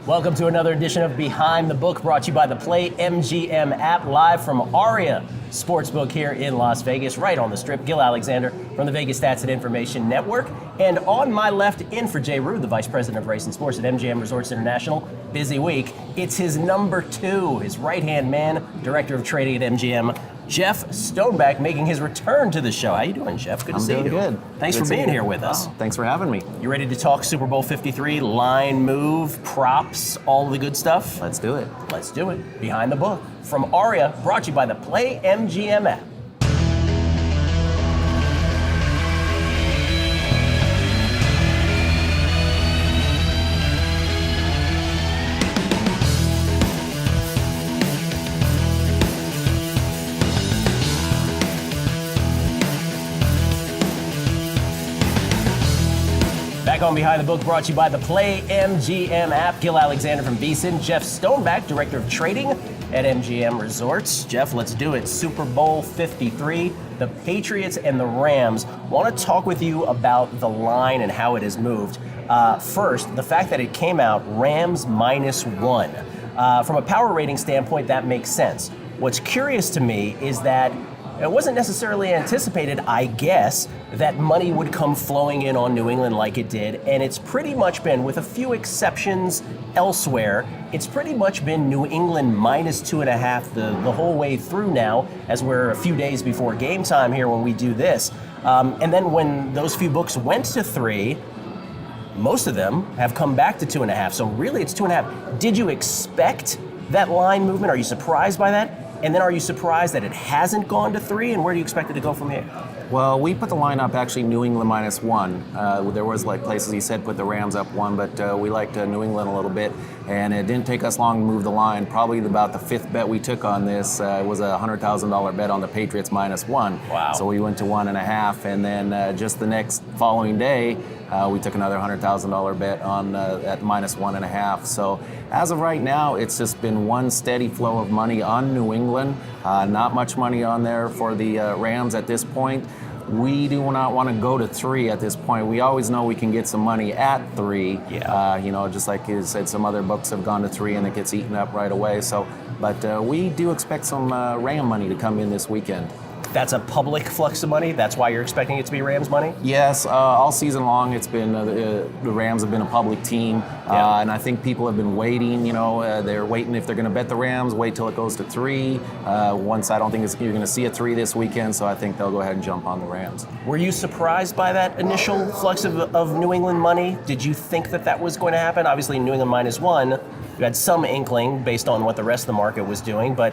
Welcome to another edition of Behind the Book, brought to you by the Play MGM app, live from Aria Sportsbook here in Las Vegas, right on the Strip. Gil Alexander from the Vegas Stats and Information Network. And on my left, in for Jay Rue, the Vice President of Race and Sports at MGM Resorts International. Busy week. It's his number two, his right-hand man, Director of Trading at MGM, Jeff Stoneback, making his return to the show. How you doing, Jeff? Good to see you. I'm doing good. Thanks for being here with us. Thanks for having me. You ready to talk Super Bowl 53, line move, props, all the good stuff? Let's do it. Let's do it. Behind the Book from Aria, brought to you by the Play MGM app. Back on Behind the Book, brought to you by the Play MGM app. Gil Alexander from VSiN, Jeff Stoneback, Director of Trading at MGM Resorts. Jeff, let's do it. Super Bowl 53, the Patriots and the Rams. Want to talk with you about the line and how it has moved. First, the fact that it came out Rams -1. From a power rating standpoint, that makes sense. What's curious to me is that it wasn't necessarily anticipated, I guess, that money would come flowing in on New England like it did, and it's pretty much been, with a few exceptions elsewhere, it's pretty much been New England -2.5 the whole way through now, as we're a few days before game time here when we do this. And then when those few books went to 3, most of them have come back to 2.5, so really it's 2.5. Did you expect that line movement? Are you surprised by that? And then are you surprised that it hasn't gone to 3, and where do you expect it to go from here? Well, we put the line up actually New England -1. There was like places he said put the Rams up 1, but we liked New England a little bit, and it didn't take us long to move the line. Probably about the 5th bet we took on this was a $100,000 bet on the Patriots -1. Wow. So we went to 1.5, and then just the next following day, we took another $100,000 bet on at -1.5. So as of right now, it's just been one steady flow of money on New England. Not much money on there for the Rams at this point. We do not want to go to 3 at this point. We always know we can get some money at 3. Yeah. Just like you said, some other books have gone to 3 and it gets eaten up right away. So, but we do expect some Ram money to come in this weekend. That's a public flux of money? That's why you're expecting it to be Rams money? Yes, all season long it's been, the Rams have been a public team, and I think people have been waiting, they're waiting if they're going to bet the Rams, wait till it goes to 3. Once I don't think you're going to see a 3 this weekend, so I think they'll go ahead and jump on the Rams. Were you surprised by that initial flux of New England money? Did you think that was going to happen? Obviously, New England -1, you had some inkling based on what the rest of the market was doing, but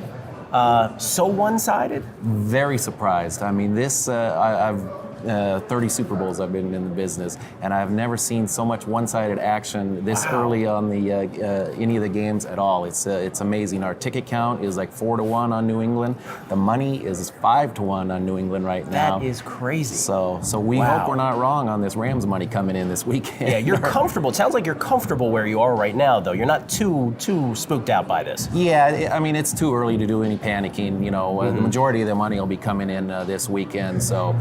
so one-sided? Very surprised. I mean, I've 30 Super Bowls I've been in the business, and I've never seen so much one-sided action this early on the any of the games at all. It's amazing. Our ticket count is like 4-1 on New England. The money is 5-1 on New England right now. That is crazy. So we hope we're not wrong on this Rams money coming in this weekend. Yeah, you're comfortable. It sounds like you're comfortable where you are right now, though. You're not too spooked out by this. Yeah, I mean, it's too early to do any panicking. The majority of the money will be coming in this weekend, so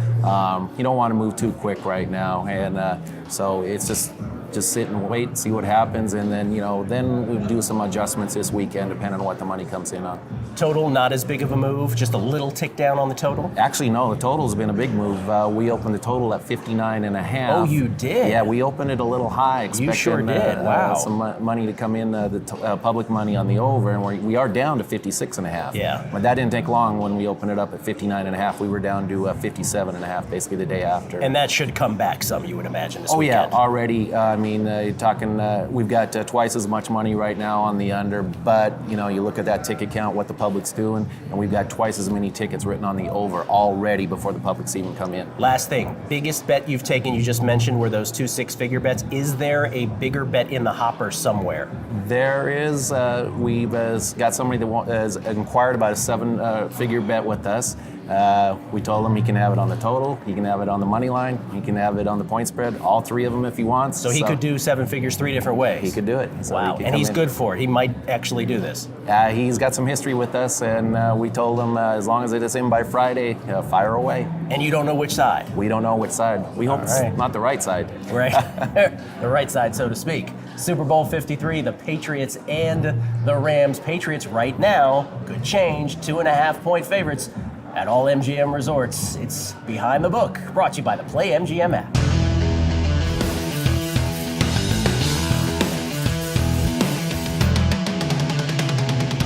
you don't want to move too quick right now, and so it's just sit and wait and see what happens, and then then we'll do some adjustments this weekend depending on what the money comes in on. Total not as big of a move, just a little tick down on the total? Actually, no, the total's been a big move. We opened the total at 59.5. Oh, you did? Yeah, we opened it a little high, expecting you sure did. Wow. Some money to come in, the public money on the over, and we are down to 56.5. Yeah. But that didn't take long when we opened it up at 59.5. We were down to 57.5 basically the day after. And that should come back some, you would imagine, this Yeah, weekend. already. You're talking, we've got twice as much money right now on the under, but you look at that ticket count, what the public's doing, and we've got twice as many tickets written on the over already before the public's even come in. Last thing, biggest bet you've taken, you just mentioned, were those 2 6-figure bets. Is there a bigger bet in the hopper somewhere? There is. We've got somebody that has inquired about a 7-figure bet with us. We told him he can have it on the total, he can have it on the money line, he can have it on the point spread, all three of them if he wants. So he could do seven figures three different ways. He could do it. So wow, and he's good for it. He might actually do this. He's got some history with us, and we told him as long as it is in by Friday, fire away. And you don't know which side? We don't know which side. We hope it's not the right side. Right, the right side, so to speak. Super Bowl 53, the Patriots and the Rams. Patriots right now, good change, 2.5-point favorites at all MGM resorts. It's Behind the Book, brought to you by the Play MGM app.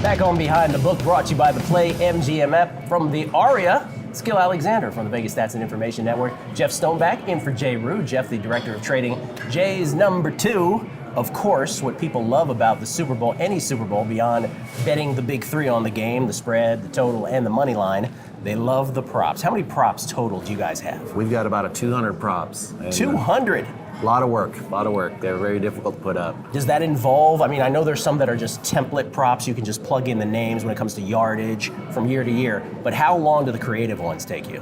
Back on Behind the Book, brought to you by the Play MGM app. From the Aria, it's Gil Alexander from the Vegas Stats and Information Network. Jeff Stoneback in for Jay Rue. Jeff, the Director of Trading. Jay's number two. Of course, what people love about the Super Bowl, any Super Bowl, beyond betting the big three on the game, the spread, the total, and the money line, they love the props. How many props total do you guys have? We've got about 200 props. 200? A lot of work. They're very difficult to put up. Does that involve, I mean, I know there's some that are just template props. You can just plug in the names when it comes to yardage from year to year. But how long do the creative ones take you,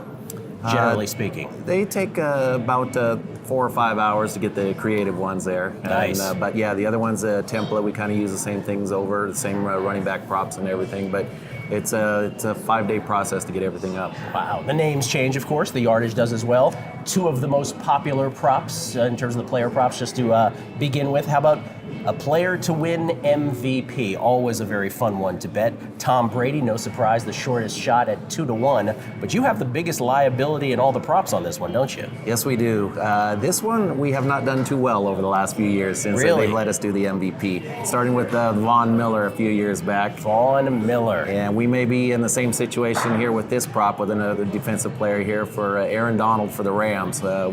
generally speaking? They take about 4 or 5 hours to get the creative ones there. Nice. And, but yeah, the other one's a template. We kind of use the same things over, the same running back props and everything. But it's a 5-day process to get everything up. Wow. The names change, of course. The yardage does as well. Two of the most popular props in terms of the player props, just to begin with. How about a player to win MVP? Always a very fun one to bet. Tom Brady, no surprise, the shortest shot at 2-1. But you have the biggest liability in all the props on this one, don't you? Yes, we do. This one we have not done too well over the last few years since Really? they let us do the MVP. Starting with Von Miller a few years back. Von Miller. And we may be in the same situation here with this prop with another defensive player here for Aaron Donald for the Rams.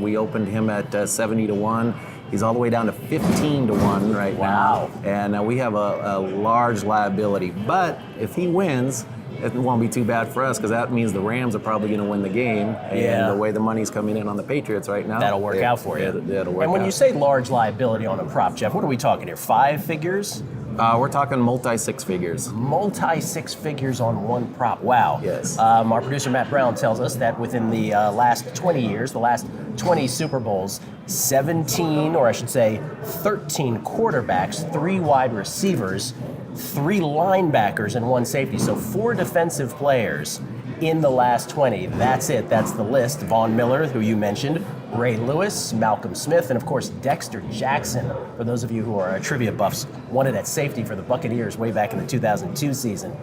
We opened him at 70-1. He's all the way down to 15-1 right now. And we have a large liability. But if he wins, it won't be too bad for us because that means the Rams are probably going to win the game. And the way the money's coming in on the Patriots right now. That'll work out for you. That'll work And when out. you say large liability on a prop, Jeff, what are we talking here? 5 figures? We're talking multi-6 figures. Multi-6 figures on one prop. Wow. Yes. Our producer Matt Brown tells us that within the last 20 years, the last 20 Super Bowls, 17, or I should say 13 quarterbacks, 3 wide receivers, 3 linebackers, and 1 safety. So 4 defensive players in the last 20. That's it. That's the list. Von Miller, who you mentioned, Ray Lewis, Malcolm Smith, and of course Dexter Jackson, for those of you who are trivia buffs, wanted at safety for the Buccaneers way back in the 2002 season.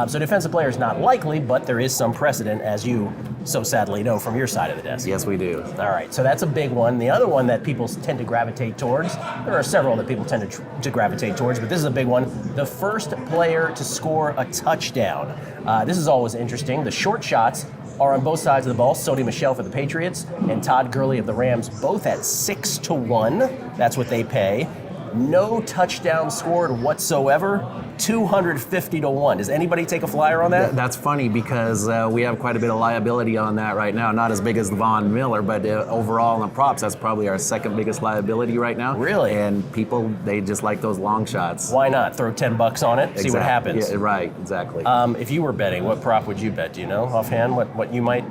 So defensive player is not likely, but there is some precedent, as you so sadly know from your side of the desk. Yes, we do. All right, so that's a big one. The other one that people tend to gravitate towards, there are several that people tend to gravitate towards, but this is a big one. The first player to score a touchdown. This is always interesting. The short shots are on both sides of the ball. Sony Michel for the Patriots and Todd Gurley of the Rams, both at 6-1. That's what they pay. No touchdown scored whatsoever, 250-1. Does anybody take a flyer on that? That's funny because we have quite a bit of liability on that right now. Not as big as Von Miller, but overall in the props, that's probably our second biggest liability right now. Really? And people, they just like those long shots. Why not? Throw $10 on it, see what happens. Yeah, right, exactly. If you were betting, what prop would you bet? Do you know offhand what you might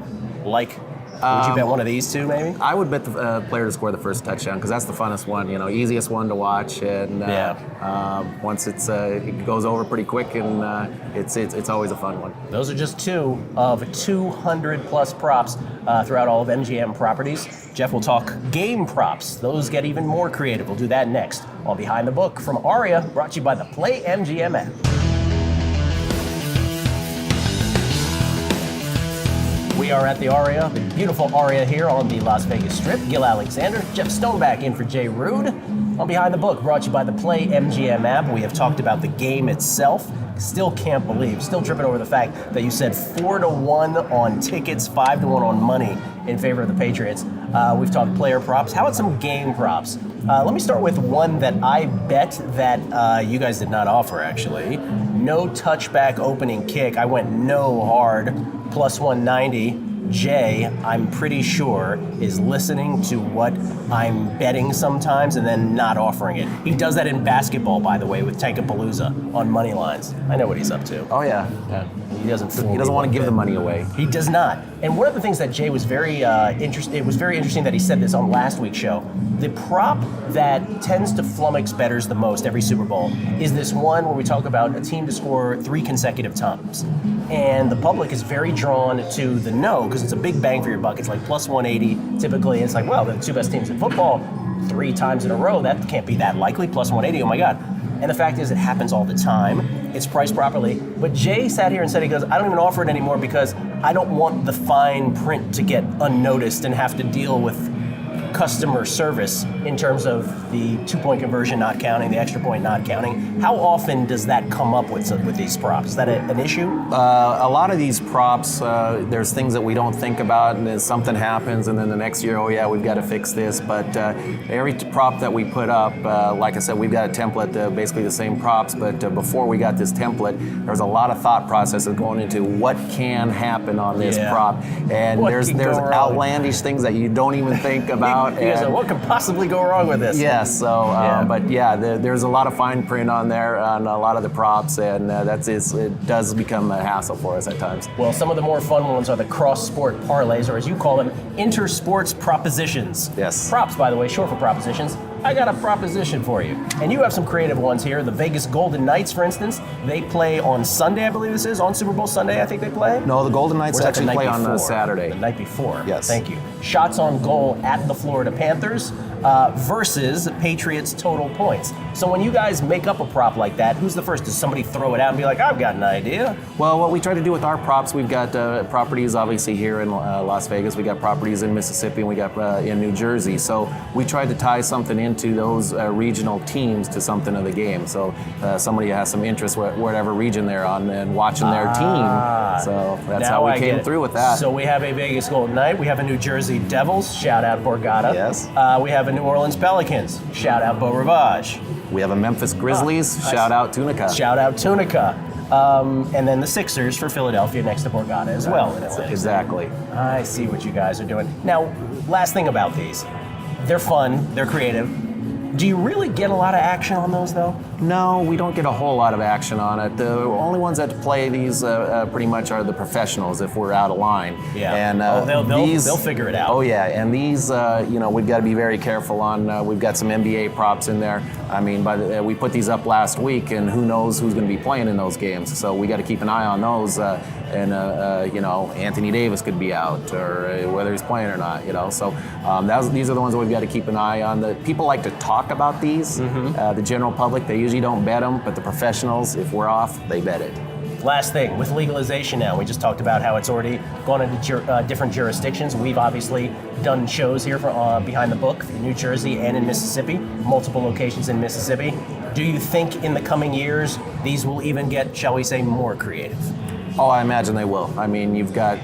like? Would you bet one of these two, maybe? I would bet the player to score the first touchdown because that's the funnest one, easiest one to watch. And once it goes over pretty quick, and it's always a fun one. Those are just 2 of 200 plus props throughout all of MGM properties. Jeff will talk game props. Those get even more creative. We'll do that next on Behind the Book from Aria, brought to you by the Play MGM app. We are at the Aria, the beautiful Aria here on the Las Vegas Strip. Gil Alexander, Jeff Stoneback in for Jay Rude. On Behind the Book, brought to you by the Play MGM app. We have talked about the game itself. Still can't believe, still tripping over the fact that you said 4-1 on tickets, 5-1 on money in favor of the Patriots. We've talked player props. How about some game props? Let me start with one that I bet that you guys did not offer, actually. No touchback opening kick. I went no hard, plus 190. Jay, I'm pretty sure, is listening to what I'm betting sometimes and then not offering it. He does that in basketball, by the way, with Tankapalooza on money lines. I know what he's up to. Oh yeah. He doesn't fool He doesn't me want to one give bit. the money away. He does not. And one of the things that Jay was very interesting, it was very interesting that he said this on last week's show. The prop that tends to flummox bettors the most every Super Bowl is this one where we talk about a team to score 3 consecutive times. And the public is very drawn to the no because it's a big bang for your buck. It's like plus 180 typically. It's like, well, the 2 best teams in football 3 times in a row, that can't be that likely. Plus 180, oh my God. And the fact is, it happens all the time. It's priced properly. But Jay sat here and said, he goes, I don't even offer it anymore because I don't want the fine print to get unnoticed and have to deal with customer service in terms of the 2-point conversion not counting, the extra point not counting. How often does that come up with these props? Is that an issue? A lot of these props, there's things that we don't think about, and then something happens, and then the next year, oh yeah, we've got to fix this. But every prop that we put up, like I said, we've got a template, basically the same props. But before we got this template, there was a lot of thought processes going into what can happen on this prop, and What there's can go wrong? outlandish things that you don't even think about. Because and- what could possibly go wrong with this? Yes, but yeah, there's a lot of fine print on there on a lot of the props, and it does become a hassle for us at times. Well, some of the more fun ones are the cross-sport parlays, or as you call them, inter-sports propositions. Yes. Props, by the way, short for propositions. I got a proposition for you. And you have some creative ones here. The Vegas Golden Knights, for instance, they play on Sunday, I believe this is. On Super Bowl Sunday, I think they play. No, the Golden Knights Or is that the actually night play on before? Saturday. The night before. Yes. Thank you. Shots on goal at the Florida Panthers versus Patriots total points. So when you guys make up a prop like that, who's the first? Does somebody throw it out and be like, I've got an idea? Well, what we try to do with our props, we've got properties obviously here in Las Vegas, we got properties in Mississippi, and we got in New Jersey. So we tried to tie something into those regional teams to something of the game. So somebody has some interest, whatever region they're on, and watching their team. So that's Now how we I get came it. through with that. So we have a Vegas Golden Knight, we have a New Jersey Devils, shout out Borgata. Yes. We have a New Orleans Pelicans, shout out Beau Rivage. We have a Memphis Grizzlies, shout out Tunica. Shout out Tunica. And then the Sixers for Philadelphia next to Borgata as well. in Atlantic City. Exactly. I see what you guys are doing. Now, last thing about these. They're fun, they're creative. Do you really get a lot of action on those though? No, we don't get a whole lot of action on it. The only ones that play these pretty much are the professionals if we're out of line. Yeah. And they'll figure it out. Oh yeah, and these we've got to be very careful on. We've got some NBA props in there. I mean, we put these up last week, and who knows who's going to be playing in those games? So we got to keep an eye on those. Anthony Davis could be out, or whether he's playing or not. So these are the ones that we've got to keep an eye on. The people like to talk about these. The general public, they usually don't bet them, but the professionals, if we're off, they bet it. Last thing, with legalization now, we just talked about how it's already gone into different jurisdictions. We've obviously done shows here for Behind the Book in New Jersey and in Mississippi, multiple locations in Mississippi. Do you think in the coming years these will even get, shall we say, more creative? Oh, I imagine they will. I mean, you've got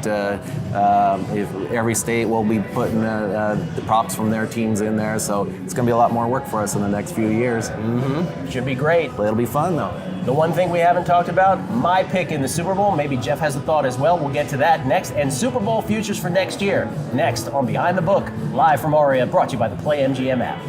if every state will be putting the props from their teams in there, so it's going to be a lot more work for us in the next few years. Should be great. But it'll be fun, though. The one thing we haven't talked about, my pick in the Super Bowl. Maybe Jeff has a thought as well. We'll get to that next. And Super Bowl futures for next year. Next on Behind the Book, live from Aria, brought to you by the Play MGM app.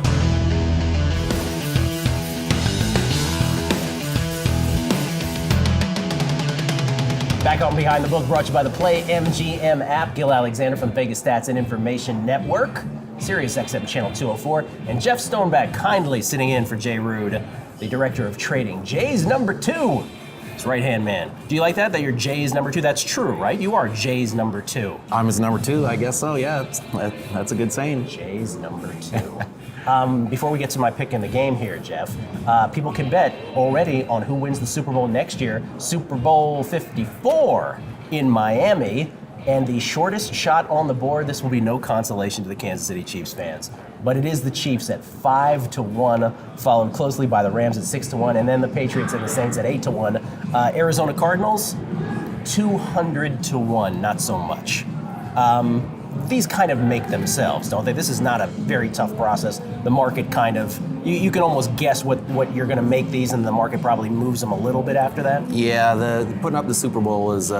Back on Behind the Book, brought to you by the Play MGM app. Gil Alexander from the Vegas Stats and Information Network, Sirius XM Channel 204, and Jeff Stoneback kindly sitting in for Jay Rude, the Director of Trading. Jay's number 2. His right-hand man. Do you like that you're Jay's number 2? That's true, right? You are Jay's number 2. I'm his number 2, I guess so, yeah. That's a good saying. Jay's number 2. Before we get to my pick in the game here, Jeff, people can bet already on who wins the Super Bowl next year. Super Bowl 54 in Miami. And the shortest shot on the board, this will be no consolation to the Kansas City Chiefs fans, but it is the Chiefs at 5-1, followed closely by the Rams at 6-1, and then the Patriots and the Saints at 8-1. Arizona Cardinals, 200-1, not so much. these kind of make themselves, don't they? This is not a very tough process. The market kind of, you can almost guess what you're going to make these, and the market probably moves them a little bit after that. Yeah, putting up the Super Bowl is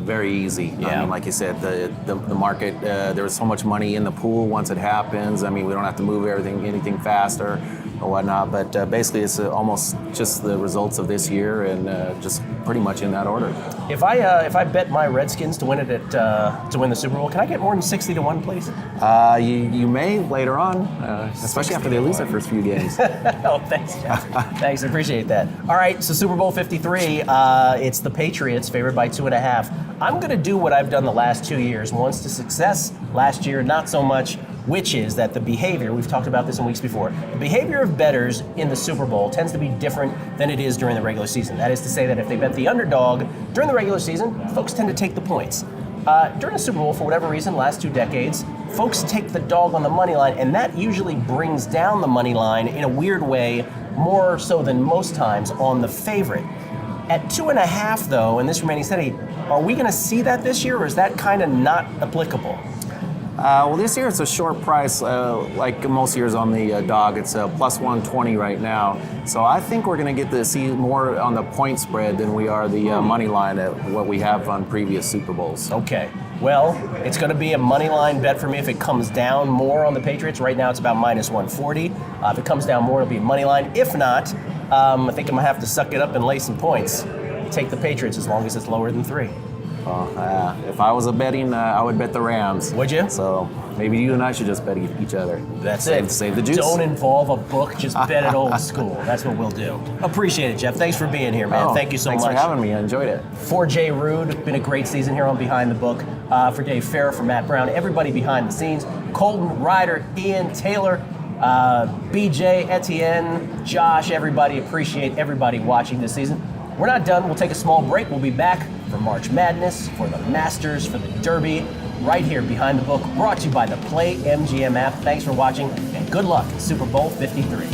very easy. Yeah. I mean, like you said, the market, there's so much money in the pool once it happens. I mean, we don't have to move anything faster or whatnot, but basically it's almost just the results of this year, and just pretty much in that order. If I bet my Redskins to win it to win the Super Bowl, can I get more than 60-1, please? You may later on, especially after they lose their first few games. Oh, thanks, Jeff. Thanks, I appreciate that. All right, so Super Bowl 53, it's the Patriots favored by 2.5. I'm going to do what I've done the last 2 years. Once to success, last year not so much, which is that the behavior, we've talked about this in weeks before, the behavior of bettors in the Super Bowl tends to be different than it is during the regular season. That is to say that if they bet the underdog during the regular season, folks tend to take the points. During the Super Bowl, for whatever reason, last 2 decades, folks take the dog on the money line, and that usually brings down the money line in a weird way, more so than most times on the favorite. At 2.5, though, and this remaining steady, are we going to see that this year, or is that kind of not applicable? Well, this year it's a short price, like most years on the dog. It's a plus 120 right now. So I think we're going to get to see more on the point spread than we are the money line at what we have on previous Super Bowls. Okay. Well, it's going to be a money line bet for me if it comes down more on the Patriots. Right now it's about minus 140. If it comes down more, it'll be a money line. If not, I think I'm going to have to suck it up and lay some points. Take the Patriots as long as it's lower than 3. If I was betting, I would bet the Rams. Would you? So maybe you and I should just bet each other. That's it. it. Save the juice. Don't involve a book. Just bet it old school. That's what we'll do. Appreciate it, Jeff. Thanks for being here, man. Thank you so much. Thanks for having me. I enjoyed it. For Jay Rude, been a great season here on Behind the Book. For Dave Farrar, for Matt Brown, everybody behind the scenes. Colton, Ryder, Ian, Taylor, BJ, Etienne, Josh, everybody. Appreciate everybody watching this season. We're not done. We'll take a small break. We'll be back for March Madness, for the Masters, for the Derby, right here Behind the Book, brought to you by the Play MGM app. Thanks for watching, and good luck in Super Bowl 53.